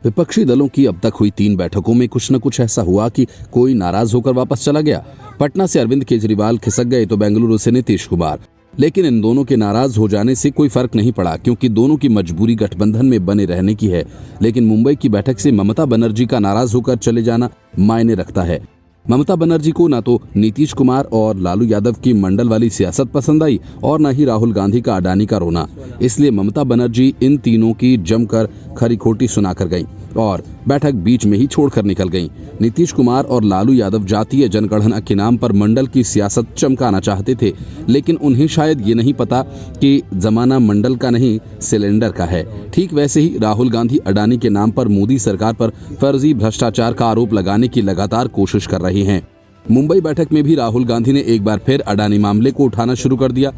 विपक्षी दलों की अब तक हुई 3 बैठकों में कुछ न कुछ ऐसा हुआ कि कोई नाराज होकर वापस चला गया। पटना से अरविंद केजरीवाल खिसक गए तो बेंगलुरु से नीतीश कुमार। लेकिन इन दोनों के नाराज हो जाने से कोई फर्क नहीं पड़ा, क्योंकि दोनों की मजबूरी गठबंधन में बने रहने की है। लेकिन मुंबई की बैठक से ममता बनर्जी का नाराज होकर चले जाना मायने रखता है। ममता बनर्जी को न तो नीतीश कुमार और लालू यादव की मंडल वाली सियासत पसंद आई और न ही राहुल गांधी का अडानी का रोना। इसलिए ममता बनर्जी इन तीनों की जमकर खरी खोटी सुनाकर गईं और बैठक बीच में ही छोड़कर निकल गईं। नीतीश कुमार और लालू यादव जातीय जनगणना के नाम पर मंडल की सियासत चमकाना चाहते थे, लेकिन उन्हें शायद ये नहीं पता कि जमाना मंडल का नहीं सिलेंडर का है। ठीक वैसे ही राहुल गांधी अडानी के नाम पर मोदी सरकार पर फर्जी भ्रष्टाचार का आरोप लगाने की लगातार कोशिश कर रहे हैं। मुंबई बैठक में भी राहुल गांधी ने एक बार फिर अडानी मामले को उठाना शुरू कर दिया।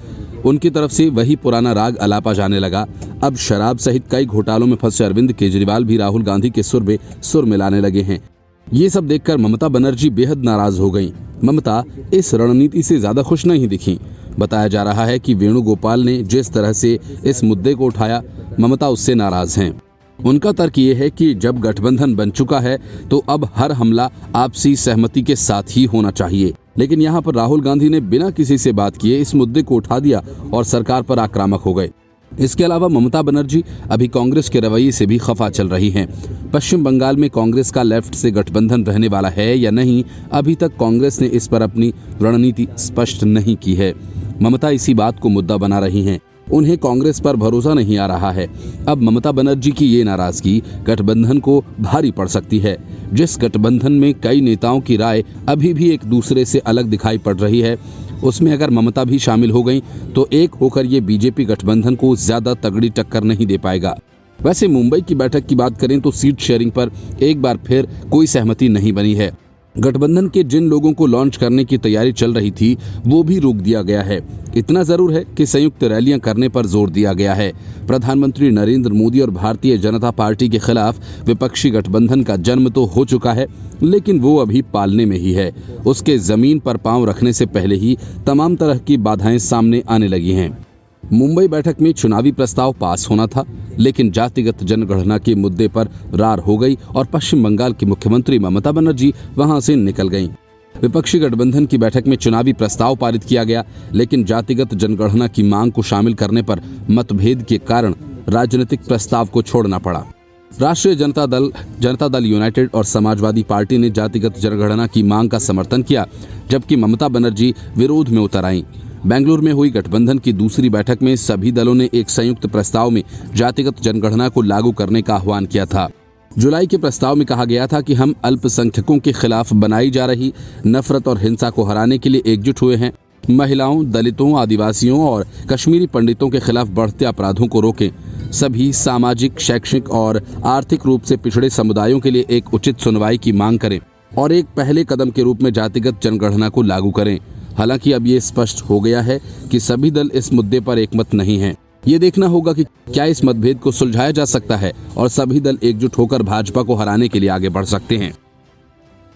उनकी तरफ से वही पुराना राग अलापा जाने लगा। अब शराब सहित कई घोटालों में फंसे अरविंद केजरीवाल भी राहुल गांधी के सुर में सुर मिलाने लगे हैं। ये सब देखकर ममता बनर्जी बेहद नाराज हो गईं। ममता इस रणनीति से ज्यादा खुश नहीं दिखीं। बताया जा रहा है कि वेणुगोपाल ने जिस तरह से इस मुद्दे को उठाया, ममता उससे नाराज हैं। उनका तर्क ये है कि जब गठबंधन बन चुका है तो अब हर हमला आपसी सहमति के साथ ही होना चाहिए। लेकिन यहाँ पर राहुल गांधी ने बिना किसी से बात किए इस मुद्दे को उठा दिया और सरकार पर आक्रामक हो गए। इसके अलावा ममता बनर्जी अभी कांग्रेस के रवैये से भी खफा चल रही हैं। पश्चिम बंगाल में कांग्रेस का लेफ्ट से गठबंधन रहने वाला है या नहीं, अभी तक कांग्रेस ने इस पर अपनी रणनीति स्पष्ट नहीं की है। ममता इसी बात को मुद्दा बना रही हैं। उन्हें कांग्रेस पर भरोसा नहीं आ रहा है। अब ममता बनर्जी की ये नाराजगी गठबंधन को भारी पड़ सकती है। जिस गठबंधन में कई नेताओं की राय अभी भी एक दूसरे से अलग दिखाई पड़ रही है, उसमें अगर ममता भी शामिल हो गई तो एक होकर ये बीजेपी गठबंधन को ज्यादा तगड़ी टक्कर नहीं दे पाएगा। वैसे मुंबई की बैठक की बात करें तो सीट शेयरिंग पर एक बार फिर कोई सहमति नहीं बनी है। गठबंधन के जिन लोगों को लॉन्च करने की तैयारी चल रही थी वो भी रोक दिया गया है। इतना जरूर है कि संयुक्त रैलियां करने पर जोर दिया गया है। प्रधानमंत्री नरेंद्र मोदी और भारतीय जनता पार्टी के खिलाफ विपक्षी गठबंधन का जन्म तो हो चुका है, लेकिन वो अभी पालने में ही है। उसके जमीन पर पांव रखने से पहले ही तमाम तरह की बाधाएं सामने आने लगी हैं। मुंबई बैठक में चुनावी प्रस्ताव पास होना था, लेकिन जातिगत जनगणना के मुद्दे पर रार हो गई और पश्चिम बंगाल की मुख्यमंत्री ममता बनर्जी वहां से निकल गईं। विपक्षी गठबंधन की बैठक में चुनावी प्रस्ताव पारित किया गया, लेकिन जातिगत जनगणना की मांग को शामिल करने पर मतभेद के कारण राजनीतिक प्रस्ताव को छोड़ना पड़ा। राष्ट्रीय जनता दल यूनाइटेड और समाजवादी पार्टी ने जातिगत जनगणना की मांग का समर्थन किया, जबकि ममता बनर्जी विरोध में उतर आईं। बेंगलुरु में हुई गठबंधन की दूसरी बैठक में सभी दलों ने एक संयुक्त प्रस्ताव में जातिगत जनगणना को लागू करने का आह्वान किया था। जुलाई के प्रस्ताव में कहा गया था कि हम अल्पसंख्यकों के खिलाफ बनाई जा रही नफरत और हिंसा को हराने के लिए एकजुट हुए हैं। महिलाओं, दलितों, आदिवासियों और कश्मीरी पंडितों के खिलाफ बढ़ते अपराधों को रोकें। सभी सामाजिक, शैक्षिक और आर्थिक रूप से पिछड़े समुदायों के लिए एक उचित सुनवाई की मांग करें और एक पहले कदम के रूप में जातिगत जनगणना को लागू करें। हालांकि अब ये स्पष्ट हो गया है कि सभी दल इस मुद्दे पर एकमत नहीं हैं। ये देखना होगा कि क्या इस मतभेद को सुलझाया जा सकता है और सभी दल एकजुट होकर भाजपा को हराने के लिए आगे बढ़ सकते हैं।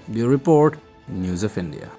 Bureau report, news of India.